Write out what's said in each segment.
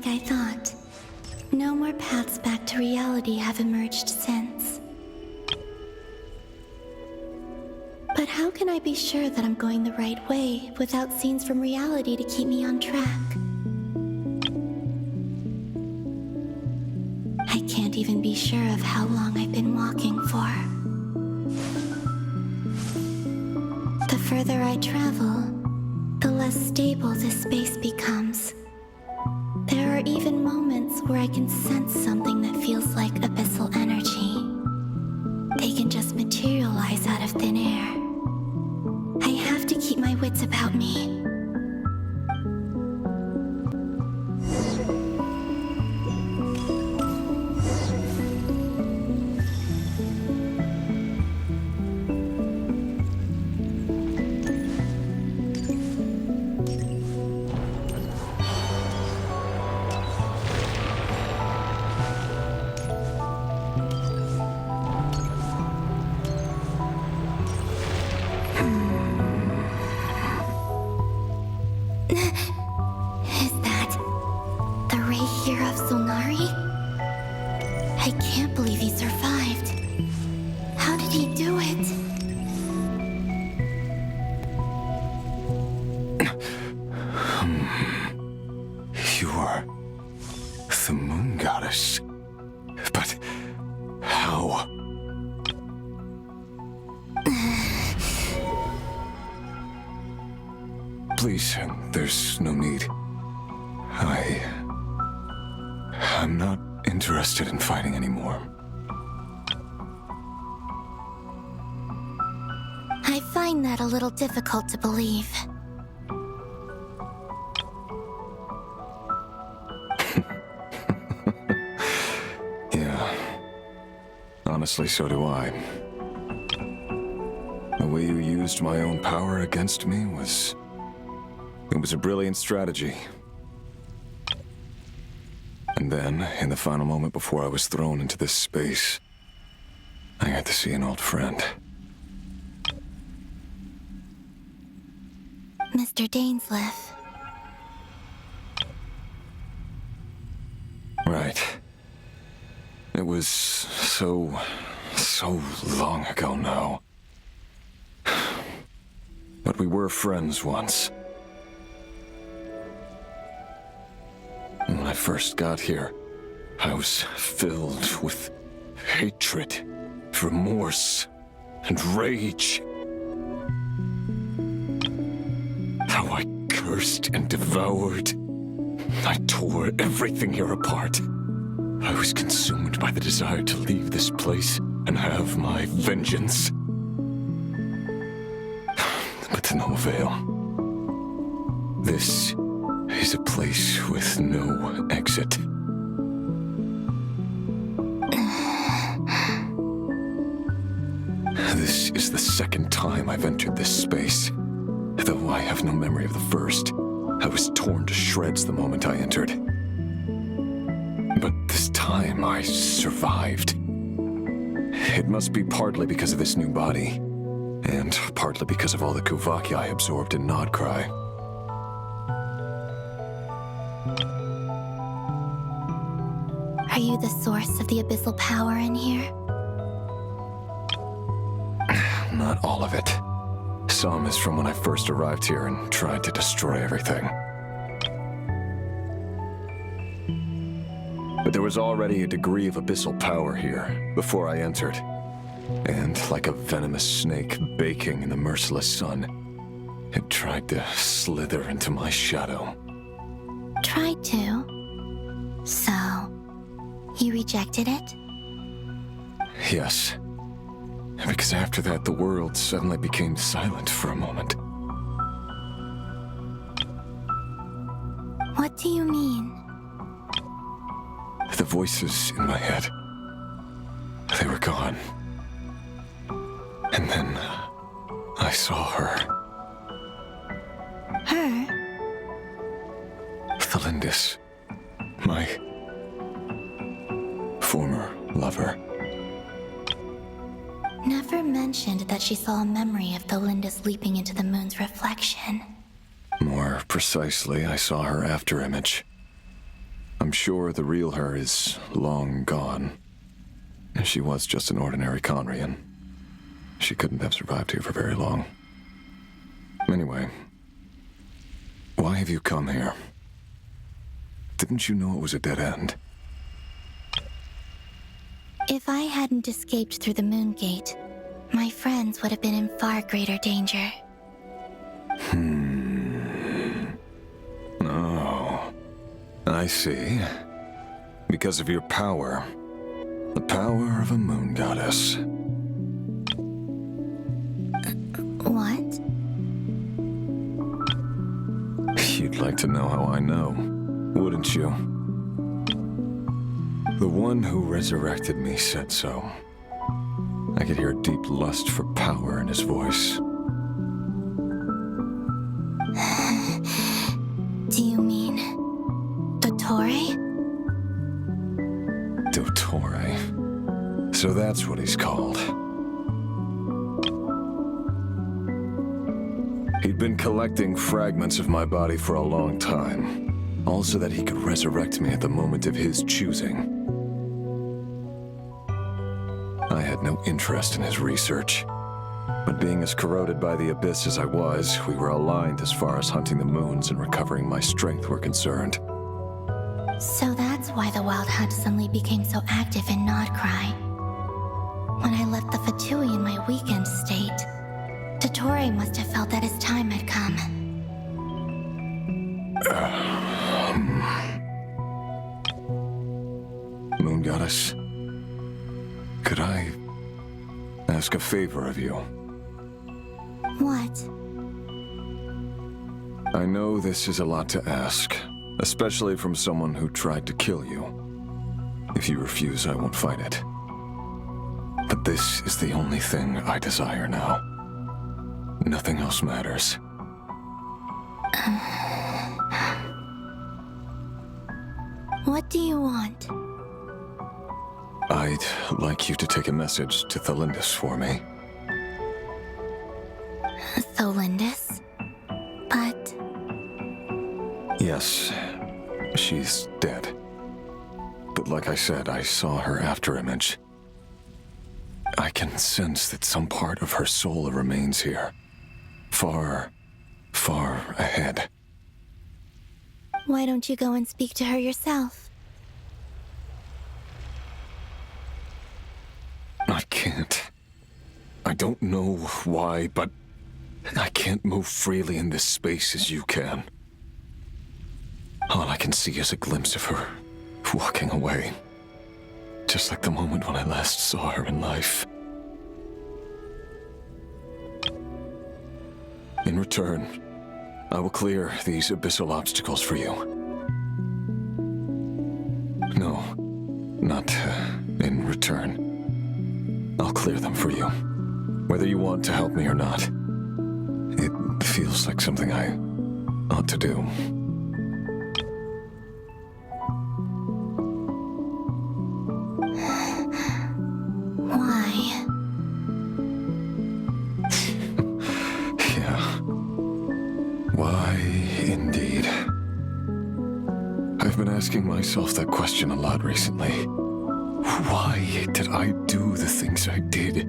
like I thought. No more paths back to reality have emerged since. But how can I be sure that I'm going the right way without scenes from reality to keep me on track? I can't even be sure of how long I've been walking for. The further I travel, the less stable this space becomes. There are even moments where I can sense something that feels like abyssal energy. They can just materialize out of thin air. I have to keep my wits about me. Is that the Rerir of Solnari? I can't believe he survived. How did he do it? You are the moon goddess. But how? Please, there's no need. I'm not interested in fighting anymore. I find that a little difficult to believe. Yeah. Honestly, so do I. The way you used my own power against me was... It was a brilliant strategy. And then, in the final moment before I was thrown into this space, I got to see an old friend. Mr. Dainsleif. Right. It was so long ago now. But we were friends once. When I first got here, I was filled with hatred, remorse, and rage. How I cursed and devoured. I tore everything here apart. I was consumed by the desire to leave this place and have my vengeance. But to no avail. This is a place with no exit. This is the second time I've entered this space. Though I have no memory of the first. I was torn to shreds the moment I entered. But this time I survived. It must be partly because of this new body, and partly because of all the Kuvaki I absorbed in Nodcry. Are you the source of the abyssal power in here? Not all of it. Some is from when I first arrived here and tried to destroy everything. But there was already a degree of abyssal power here before I entered. And like a venomous snake baking in the merciless sun, it tried to slither into my shadow. Tried to? So, you rejected it? Yes. Because after that, the world suddenly became silent for a moment. What do you mean? The voices in my head, they were gone. And then I saw her. Her? Tholindis, my former lover. Never mentioned that she saw a memory of Tholindis leaping into the moon's reflection. More precisely, I saw her after image. I'm sure the real her is long gone. She was just an ordinary Conrian. She couldn't have survived here for very long. Anyway, why have you come here? Didn't you know it was a dead end? If I hadn't escaped through the moon gate, my friends would have been in far greater danger. Oh, I see. Because of your power. The power of a moon goddess. What? You'd like to know how I know, wouldn't you? The one who resurrected me said so. I could hear a deep lust for power in his voice. Do you mean... Dottore? Dottore. So that's what he's called. He'd been collecting fragments of my body for a long time, all so that he could resurrect me at the moment of his choosing. I had no interest in his research, but being as corroded by the abyss as I was, we were aligned as far as hunting the moons and recovering my strength were concerned. So that's why the Wild Hunt suddenly became so active in Nodcry. When I left the Fatui in my weakened state, Dottore must have felt that his time had come. Moon Goddess, could I ask a favor of you? What? I know this is a lot to ask, especially from someone who tried to kill you. If you refuse, I won't fight it. But this is the only thing I desire now. Nothing else matters. What do you want? I'd like you to take a message to Tholindis for me. Tholindis? But... Yes, she's dead. But like I said, I saw her afterimage. I can sense that some part of her soul remains here. Far, far ahead. why don't you go and speak to her yourself? I can't. I don't know why, but I can't move freely in this space as you can. All I can see is a glimpse of her walking away. Just like the moment when I last saw her in life. In return, I will clear these abyssal obstacles for you. No, not in return. I'll clear them for you, whether you want to help me or not. It feels like something I ought to do. Why? Yeah. Why, indeed. I've been asking myself that question a lot recently. Why did I do the things I did?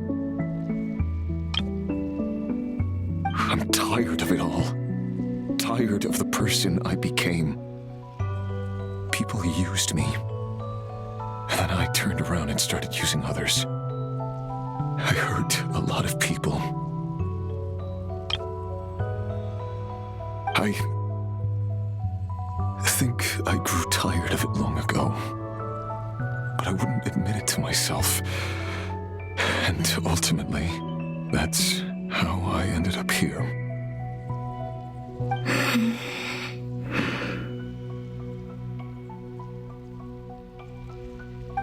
I'm tired of it all. Tired of the person I became. People used me. And then I turned around and started using others. I hurt a lot of people. I think I grew tired of it long ago. But I wouldn't admit it to myself. And ultimately, that's how I ended up here.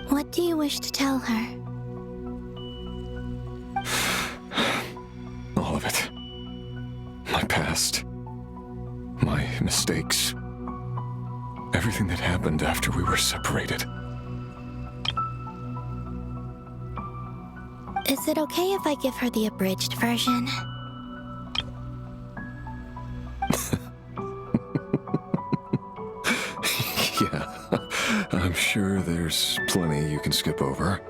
What do you wish to tell her? All of it. My past. My mistakes. Everything that happened after we were separated. Is it okay if I give her the abridged version? Yeah, I'm sure there's plenty you can skip over.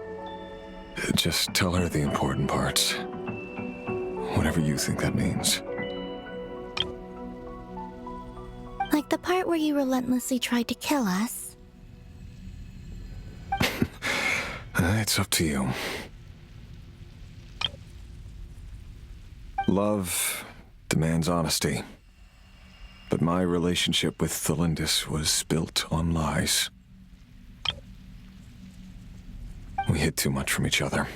Just tell her the important parts. Whatever you think that means. Like the part where you relentlessly tried to kill us. It's up to you. Love demands honesty. But my relationship with Tholindis was built on lies. We hid too much from each other.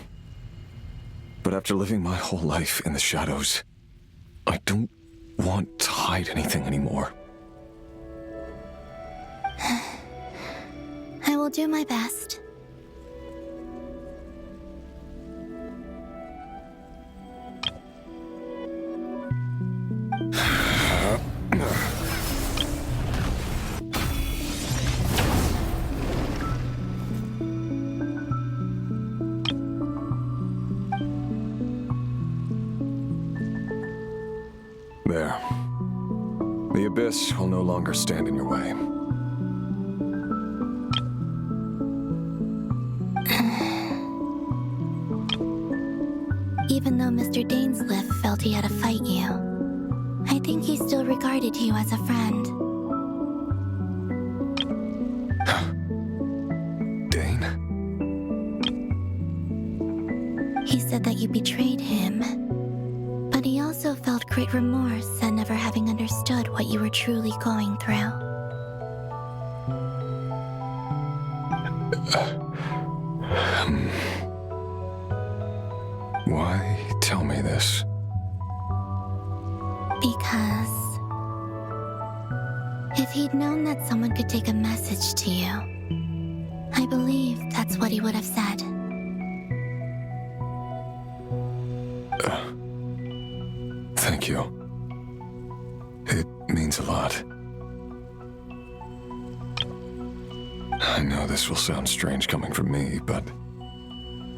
But after living my whole life in the shadows, I don't want to hide anything anymore. I will do my best. There. The abyss will no longer stand in your way. Even though Mr. Dainsleif felt he had to fight you, I think he still regarded you as a friend. Dane? He said that you betrayed him, but he also felt great remorse at never having understood what you were truly going through. Why tell me this? Because if he'd known that someone could take a message to you, I believe that's what he would have said. Thank you. It means a lot. I know this will sound strange coming from me, but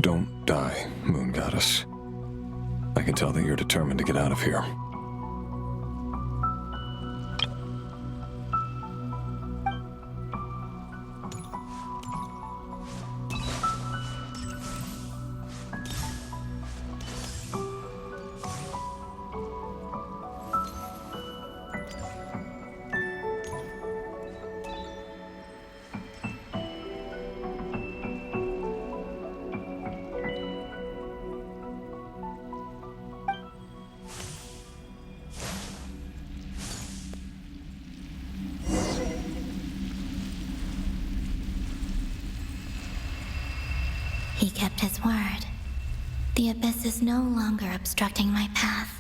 don't die, Moon Goddess. I can tell that you're determined to get out of here. He kept his word. The abyss is no longer obstructing my path.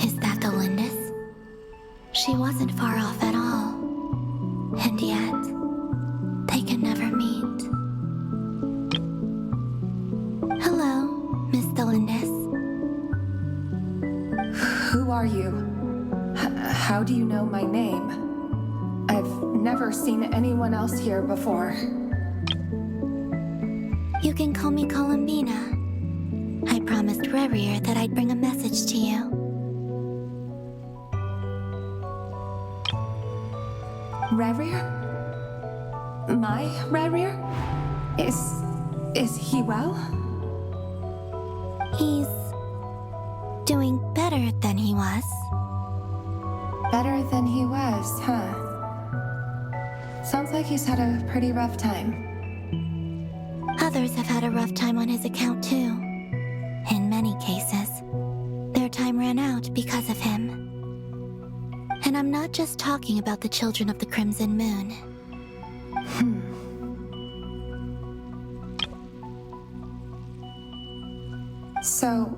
Is that Tholindis? She wasn't far off at all. And yet, they can never meet. Hello, Miss Tholindis. Who are you? How do you know my name? I've never seen anyone else here before. You can call me Columbina. I promised Rerir that I'd bring a message to you. Rerir? My Rerir? Is he well? He's doing better than he was. Better than he was, huh? Sounds like he's had a pretty rough time. Others have had a rough time on his account too. In many cases, their time ran out because of him. And I'm not just talking about the children of the Crimson Moon. So,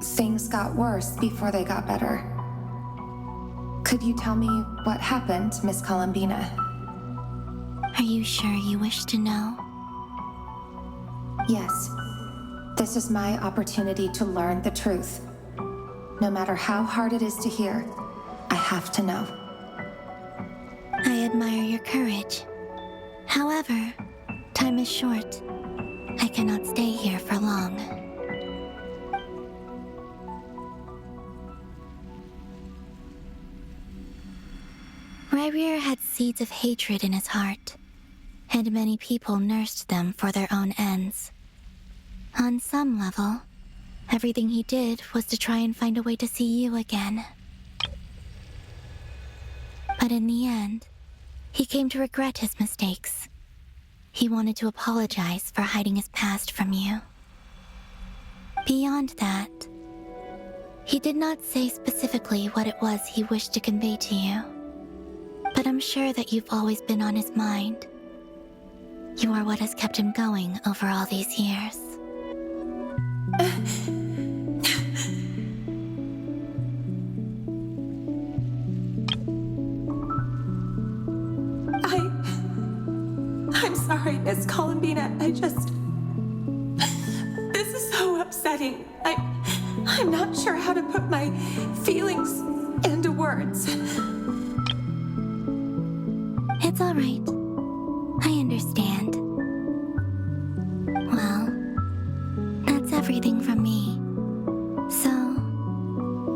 things got worse before they got better. Could you tell me what happened, Miss Columbina? Are you sure you wish to know? Yes. This is my opportunity to learn the truth. No matter how hard it is to hear, I have to know. I admire your courage. However, time is short. I cannot stay here for long. Rerir had seeds of hatred in his heart, and many people nursed them for their own ends. On some level, everything he did was to try and find a way to see you again. But in the end, he came to regret his mistakes. He wanted to apologize for hiding his past from you. Beyond that, he did not say specifically what it was he wished to convey to you. But I'm sure that you've always been on his mind. You are what has kept him going over all these years. I'm sorry, Miss Columbina. This is so upsetting. I'm not sure how to put my feelings into words. It's all right. I understand. Well, that's everything from me. So,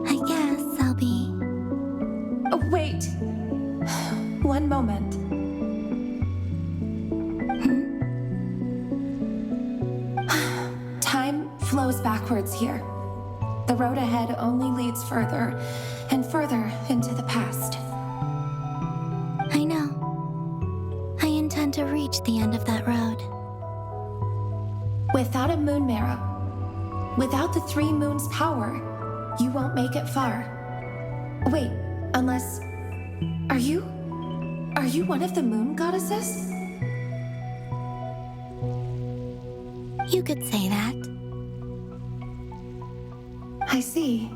I guess I'll be... Oh, wait. One moment. Time flows backwards here. The road ahead only leads further and further into the past. I know. I intend to reach the end of that road. Without a moon marrow, without the 3 moons' power, you won't make it far. Wait, unless... Are you one of the moon goddesses? You could say that. I see.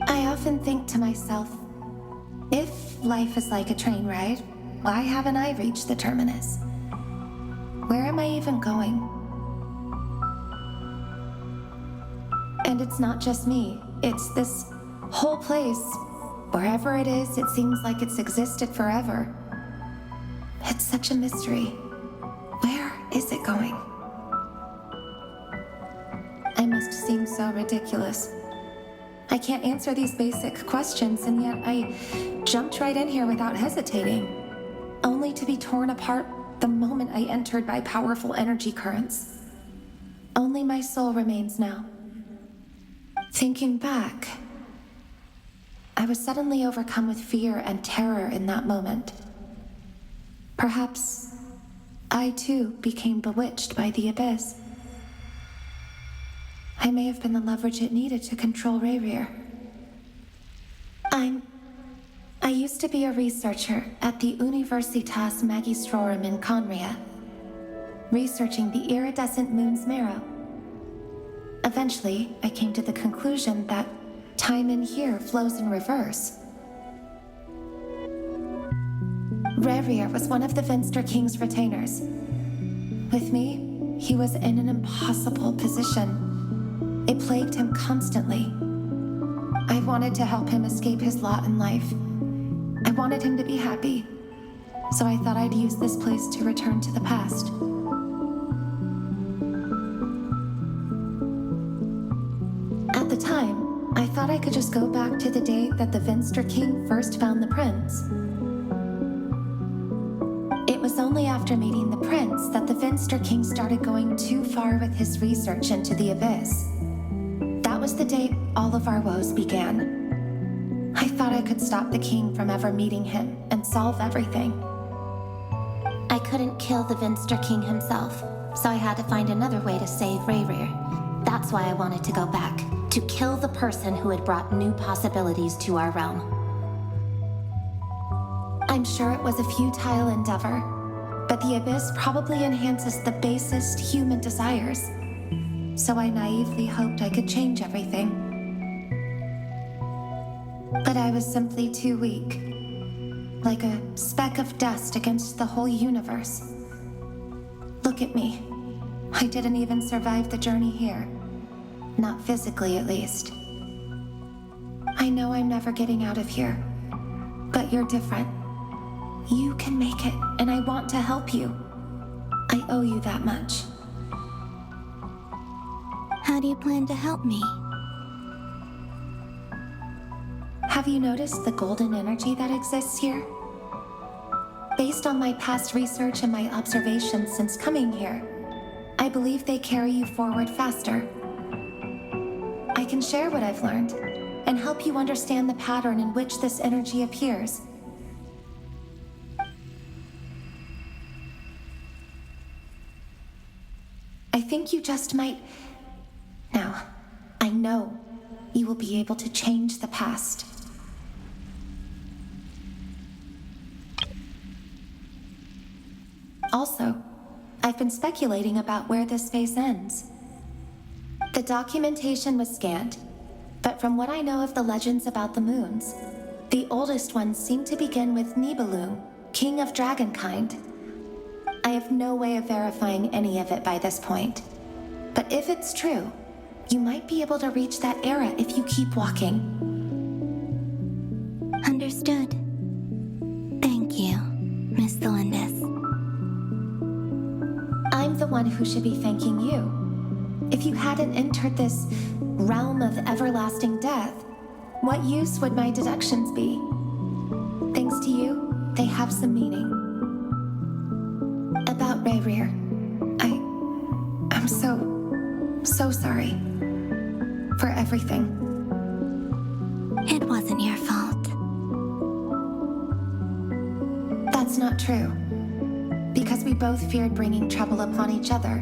I often think to myself, if life is like a train ride, why haven't I reached the terminus? Where am I even going? And it's not just me. It's this whole place. Wherever it is, it seems like it's existed forever. It's such a mystery. Where is it going? I must seem so ridiculous. I can't answer these basic questions, and yet I jumped right in here without hesitating, only to be torn apart the moment I entered by powerful energy currents. Only my soul remains now. Thinking back, I was suddenly overcome with fear and terror in that moment. Perhaps I too became bewitched by the abyss. I may have been the leverage it needed to control Rerir. I used to be a researcher at the Universitas Magistrorum in Conria, researching the iridescent moon's marrow. Eventually, I came to the conclusion that time in here flows in reverse. Rerir was one of the Finster King's retainers. With me, he was in an impossible position. It plagued him constantly. I wanted to help him escape his lot in life. I wanted him to be happy, so I thought I'd use this place to return to the past. At the time, I thought I could just go back to the day that the Finster King first found the prince. It was only after meeting the prince that the Finster King started going too far with his research into the abyss. That was the day all of our woes began. I thought I could stop the king from ever meeting him and solve everything. I couldn't kill the Finster King himself, so I had to find another way to save Rerir. That's why I wanted to go back, to kill the person who had brought new possibilities to our realm. I'm sure it was a futile endeavor, but the abyss probably enhances the basest human desires. so I naively hoped I could change everything. But I was simply too weak, like a speck of dust against the whole universe. Look at me. I didn't even survive the journey here. Not physically, at least. I know I'm never getting out of here, but you're different. You can make it, and I want to help you. I owe you that much. How do you plan to help me? Have you noticed the golden energy that exists here? Based on my past research and my observations since coming here, I believe they carry you forward faster. I can share what I've learned and help you understand the pattern in which this energy appears. I think you just might... Now, I know you will be able to change the past. Also, I've been speculating about where this space ends. The documentation was scanned, but from what I know of the legends about the moons, the oldest ones seem to begin with Nibelung, king of dragonkind. I have no way of verifying any of it by this point, but if it's true, you might be able to reach that era if you keep walking. Understood. Thank you, Miss Tholindis. I'm the one who should be thanking you. If you hadn't entered this realm of everlasting death, what use would my deductions be? Thanks to you, they have some meaning. About Rerir, I'm so sorry for everything. It wasn't your fault. That's not true. Because we both feared bringing trouble upon each other,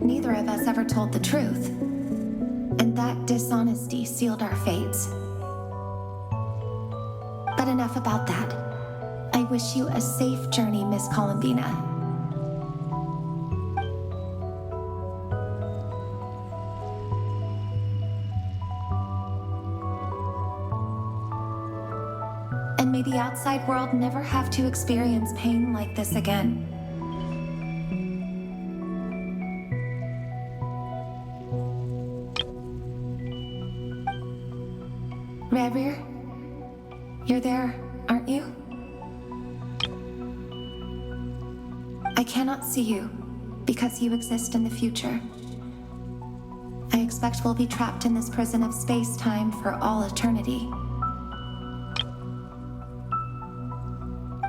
neither of us ever told the truth. And that dishonesty sealed our fates. But enough about that. I wish you a safe journey, Miss Columbina. And may the outside world never have to experience pain like this again. Rerir, you're there, aren't you? I cannot see you, because you exist in the future. I expect we'll be trapped in this prison of space-time for all eternity.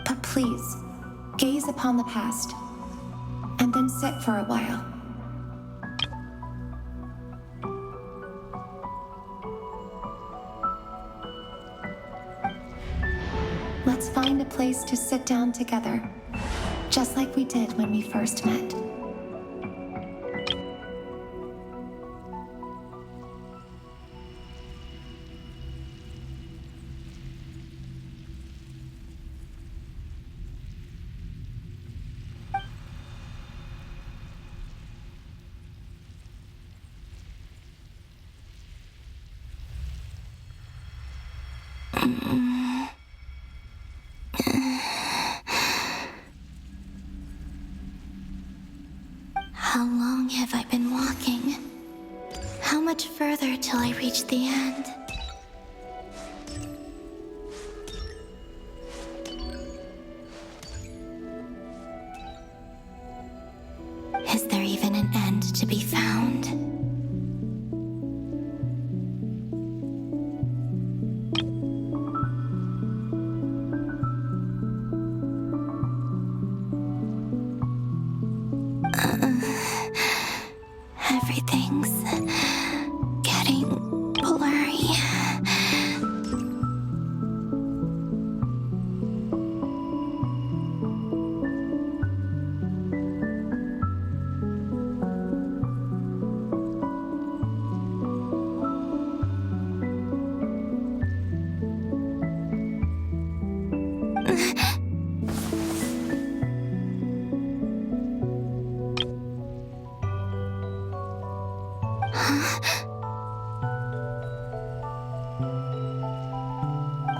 But please, gaze upon the past, and then sit for a while. Let's find a place to sit down together, just like we did when we first met. How long have I been walking? How much further till I reach the end? Is there even an end to be found? Everything's getting blurry.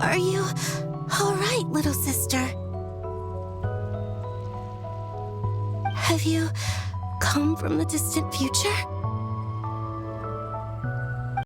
Are you alright, little sister? Have you come from the distant future?